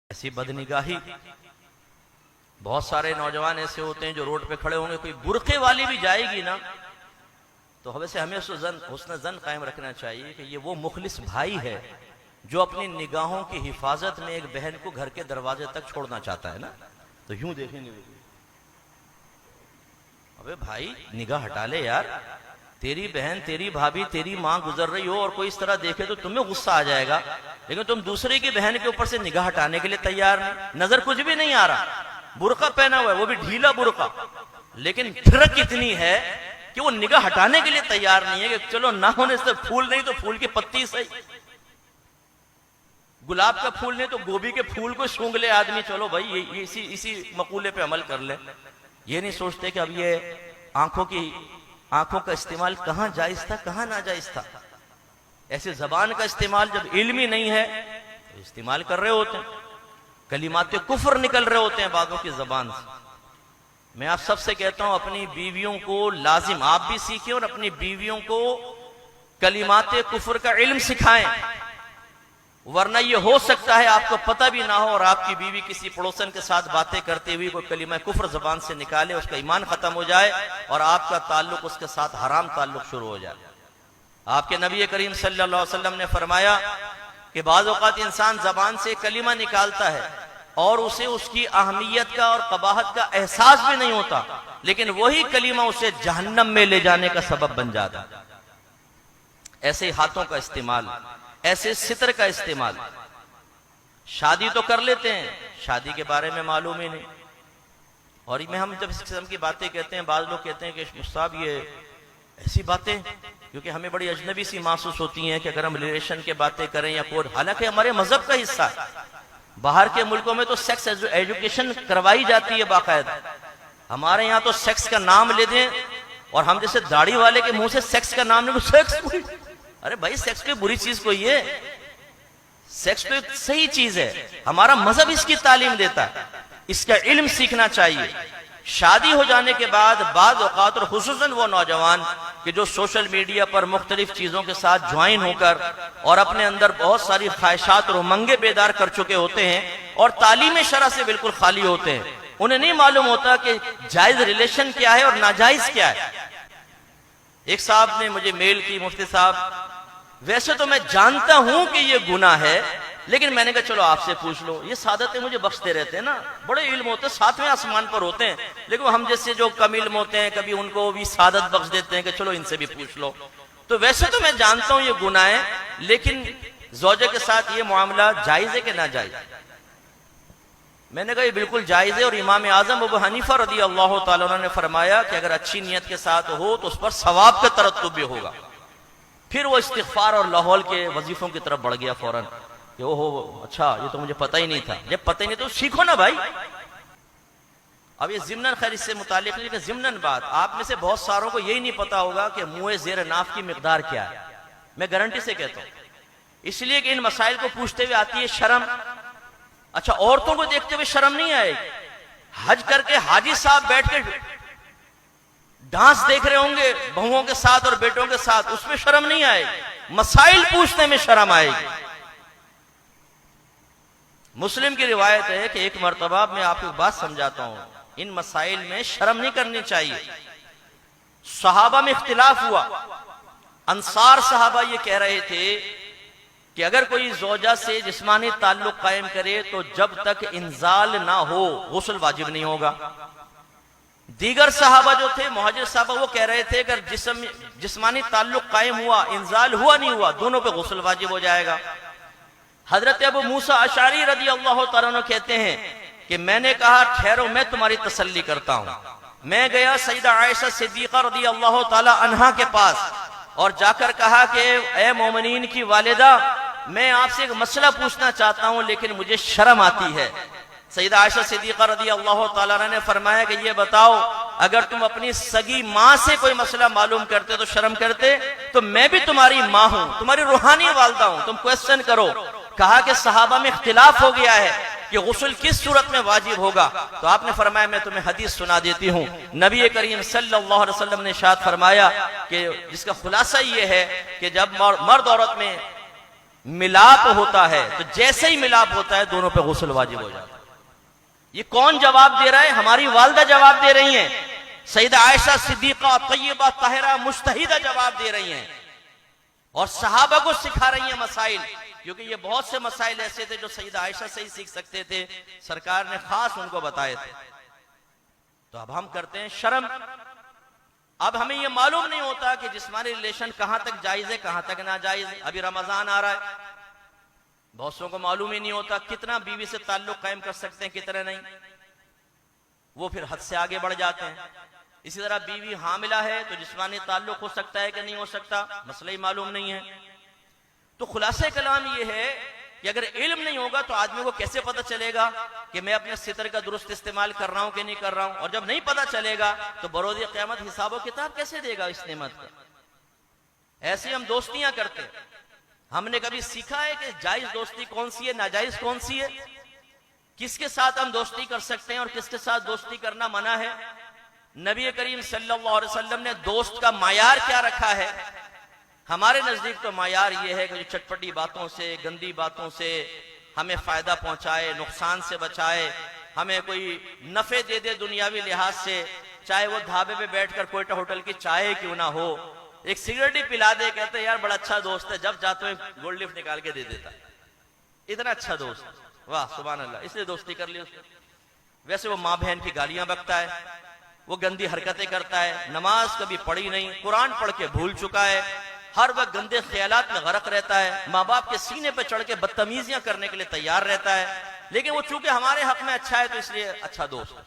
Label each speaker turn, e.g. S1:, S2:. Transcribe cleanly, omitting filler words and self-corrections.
S1: ऐसी बदनिगाही। बहुत सारे नौजवान ऐसे होते हैं जो रोड पे खड़े होंगे, कोई बुरखे वाली भी जाएगी ना तो वैसे हमें हुस्न जन कायम रखना चाहिए कि ये वो मुखलिस भाई है जो अपनी निगाहों की हिफाजत में एक बहन को घर के दरवाजे तक छोड़ना चाहता है ना, तो यूं देखेंगे, अबे भाई निगाह हटा ले यार, तेरी बहन, तेरी भाभी, तेरी माँ गुजर रही हो और कोई इस तरह देखे तो तुम्हें गुस्सा आ जाएगा, लेकिन तुम दूसरे की बहन के ऊपर से निगाह हटाने के लिए तैयार नहीं। नजर कुछ भी नहीं आ रहा, बुर्का पहना हुआ है, वो भी ढीला बुर्का, लेकिन फिरक इतनी है कि वो निगाह हटाने के लिए तैयार नहीं है कि चलो ना होने से फूल नहीं तो फूल की पत्ती सही, गुलाब का फूल नहीं तो गोभी के फूल को सूंघ ले आदमी, चलो भाई ये इसी मकूले पे अमल कर ले। ये नहीं सोचते कि अब ये आंखों का इस्तेमाल कहां जायज था कहां नाजायज था। ऐसे जबान का इस्तेमाल जब इल्मी नहीं है तो इस्तेमाल कर रहे होते हैं, कलिमात कुफ्र निकल रहे होते हैं बातों की जबान से। मैं आप सबसे कहता हूं अपनी बीवियों को लाजिम आप भी सीखें और अपनी बीवियों को कलिमात कुफ्र का इल्म सिखाएं, वरना यह हो सकता है आपको पता भी ना हो और आपकी बीवी किसी पड़ोसन के साथ बातें करते हुए कोई कलिमा कुफ्र जबान से निकाले, उसका ईमान खत्म हो जाए और आपका ताल्लुक उसके साथ हराम ताल्लुक शुरू हो जाए। आपके नबी करीम सल्लल्लाहु अलैहि वसल्लम ने फरमाया कि बाज़ औक़ात इंसान जबान से कलिमा निकालता है और उसे उसकी अहमियत का और कबाहत का एहसास भी नहीं होता, लेकिन वही कलिमा उसे जहन्नम में ले जाने का सबब बन जाता। ऐसे हाथों का इस्तेमाल, ऐसे सितर का इस्तेमाल। शादी तो कर लेते हैं, शादी के बारे में मालूम ही नहीं, और में हम जब इस किस्म की बातें कहते हैं, बाज लोग कहते हैं कि मुस्ताब ये ऐसी बातें, क्योंकि हमें बड़ी अजनबी सी महसूस होती हैं कि अगर हम रिलेशन की बातें करें या कोई, हालांकि हमारे मजहब का हिस्सा है। बाहर के मुल्कों में तो सेक्स एजुकेशन करवाई जाती है बाकायदा, हमारे यहाँ तो सेक्स का नाम ले दें और हम जैसे दाढ़ी वाले के मुंह से सेक्स का नाम ले, सेक्स, अरे भाई सेक्स कोई बुरी चीज कोई है, सेक्स तो एक सही चीज है, हमारा मजहब इसकी तालीम देता है, इसका इल्म सीखना चाहिए। शादी हो जाने के बाद बाद औकात और खुसूसन वो नौजवान कि जो सोशल मीडिया पर मुख्तलिफ चीजों के साथ ज्वाइन होकर और अपने अंदर बहुत सारी ख्वाहिशात और उमंगे बेदार कर चुके होते हैं और तालीम शरअ से बिल्कुल खाली होते हैं, उन्हें नहीं मालूम होता कि जायज रिलेशन क्या है और नाजायज क्या है। एक साहब ने मुझे मेल की, मुफ्ती साहब वैसे तो मैं जानता हूं कि ये गुनाह है, लेकिन मैंने कहा चलो आपसे पूछ लो, ये सादतें मुझे बख्शते रहते हैं ना, बड़े इल्म होते हैं, सातवें आसमान पर होते हैं, लेकिन हम जैसे जो कम इल्म होते हैं कभी उनको भी सादत बख्श देते हैं कि चलो इनसे भी पूछ लो। तो वैसे तो मैं जानता हूं ये गुनाह है, लेकिन ज़ौजे के साथ ये मामला जायज है कि ना जायज? मैंने कहा ये बिल्कुल जायज है, और इमाम आजम अबू हनीफा रदी अल्लाह तआला अन्हु ने फरमाया कि अगर अच्छी नीयत के साथ हो तो उस पर सवाब का तरत्तुब भी होगा। फिर वो इस्तिग़फ़ार और लाहौल के वजीफों की तरफ बढ़ गया फौरन, ओहो अच्छा ये तो मुझे पता ही नहीं था। जब पता ही नहीं तो सीखो ना भाई। अब ये ज़िम्नन, खैर इससे मुतालिक नहीं कि ज़िम्नन बात, आप में से बहुत सारों को यही नहीं पता होगा कि मुँह ज़ेर नाफ की मिकदार क्या है। मैं गारंटी से कहता हूँ, इसलिए कि इन मसाइल को पूछते हुए आती है शर्म। अच्छा, औरतों को देखते हुए शर्म नहीं आएगी? हज करके हाजी साहब बैठ के डांस देख रहे होंगे बहुओं के साथ और बेटों के साथ, उसमें शर्म नहीं आएगी, मसाइल पूछने में शर्म आएगी। मुस्लिम की रिवायत है कि एक मर्तबा, मैं आपको बात समझाता हूं, इन मसाइल में शर्म नहीं करनी चाहिए। सहाबा में इख्तिलाफ हुआ, अंसार सहाबा ये कह रहे थे कि अगर कोई ज़ौजा से जिस्मानी ताल्लुक कायम करे तो जब तक इंजाल ना हो गुस्ल वाजिब नहीं होगा। दीगर सहाबा जो थे, मुहाजिर सहाबा, वो कह रहे थे अगर जिस्मानी ताल्लुक कायम हुआ, इंजाल हुआ नहीं हुआ, दोनों पे गुस्ल वाजिब हो जाएगा। हजरत अबू मूसा अशारी रदी अल्लाह तआला अन्हु कहते हैं कि मैंने कहा ठहरो मैं तुम्हारी तसल्ली करता हूं। मैं गया सईदा आयशा सिद्दीक़ा रदी अल्लाह तआला अन्हा के पास और जाकर कहा कि ए मोमिनीन की वालिदा, मैं आपसे एक मसला पूछना चाहता हूं लेकिन मुझे शर्म आती है। सईदा आयशा सिद्दीक़ा रदी अल्लाह तआला अन्हा ने फरमाया कि ये बताओ, अगर तुम अपनी सगी माँ से कोई मसला मालूम करते तो शर्म करते, तो मैं भी तुम्हारी माँ हूं, तुम्हारी रूहानी वालदा हूं, तुम क्वेश्चन करो। कहा कि सहाबा में इख्तिलाफ हो गया है कि गुस्ल किस सूरत में वाजिब होगा, तो आपने फरमाया मैं तुम्हें हदीस सुना देती हूँ। नबी करीम सल्लल्लाहु अलैहि वसल्लम ने इरशाद फरमाया कि जिसका खुलासा ये है कि जब मर्द औरत में मिलाप होता है तो जैसे ही मिलाप होता है दोनों पे गुस्ल वाजिब हो जाता है। ये कौन जवाब दे रहा है? हमारी वालिदा जवाब दे रही हैं। सईदा आयशा सिद्दीका तय्यबा ताहिरा मुस्तहिदा जवाब दे रही हैं और सहाबा को सिखा रही हैं मसाइल, क्योंकि ये बहुत से मसाइल ऐसे थे जो सईदा आयशा से ही सीख सकते थे, सरकार ने खास उनको बताए थे। तो अब हम करते हैं शर्म। अब हमें यह मालूम नहीं होता कि जिस्मानी रिलेशन कहां तक जायज है कहां तक नाजायज है। अभी रमजान आ रहा है, बहुत सौ को मालूम ही नहीं होता कितना बीवी से ताल्लुक कायम कर सकते हैं कितना नहीं, वो फिर हद से आगे बढ़ जाते हैं। इसी तरह बीवी हामिला है तो जिस्मानी ताल्लुक हो सकता है कि नहीं हो सकता, मसला ही मालूम नहीं है। तो खुलासे कलाम यह है कि अगर इल्म नहीं होगा तो आदमी को कैसे पता चलेगा कि मैं अपने सितर का दुरुस्त इस्तेमाल कर रहा हूं कि नहीं कर रहा हूं, और जब नहीं पता चलेगा तो बरोज़ क़यामत हिसाब व किताब कैसे देगा इस नेमत का। ऐसे हम दोस्तियां करते हैं। हमने कभी सीखा है कि जायज दोस्ती कौन सी है, नाजायज कौन सी है, किसके साथ हम दोस्ती कर सकते हैं और किसके साथ दोस्ती करना मना है। नबी करीम सल्लल्लाहु अलैहि वसल्लम ने दोस्त का मायार क्या रखा है? हमारे नजदीक तो मायार ये है कि जो चटपटी बातों से, गंदी बातों से हमें फायदा पहुंचाए, नुकसान से बचाए, हमें कोई नफे दे दे दुनियावी लिहाज से, चाहे वो ढाबे पे बैठकर कोयटा होटल की चाय क्यों ना हो, एक सिगरेट ही पिला दे, कहते यार बड़ा अच्छा दोस्त है, जब जाते हुए गोल्ड लिफ्ट निकाल के दे देता, इतना अच्छा दोस्त, वाह सुभान अल्लाह, इसलिए दोस्ती कर ली उसने। वैसे वो माँ बहन की गालियां बकता है, वो गंदी हरकतें करता है, नमाज कभी पढ़ी नहीं, कुरान पढ़ के भूल चुका है, हर वक्त गंदे ख्यालात में गरक रहता है, माँ बाप के सीने पे चढ़ के बदतमीजियां करने के लिए तैयार रहता है, लेकिन वो चूंकि हमारे हक में अच्छा है तो इसलिए अच्छा दोस्त है।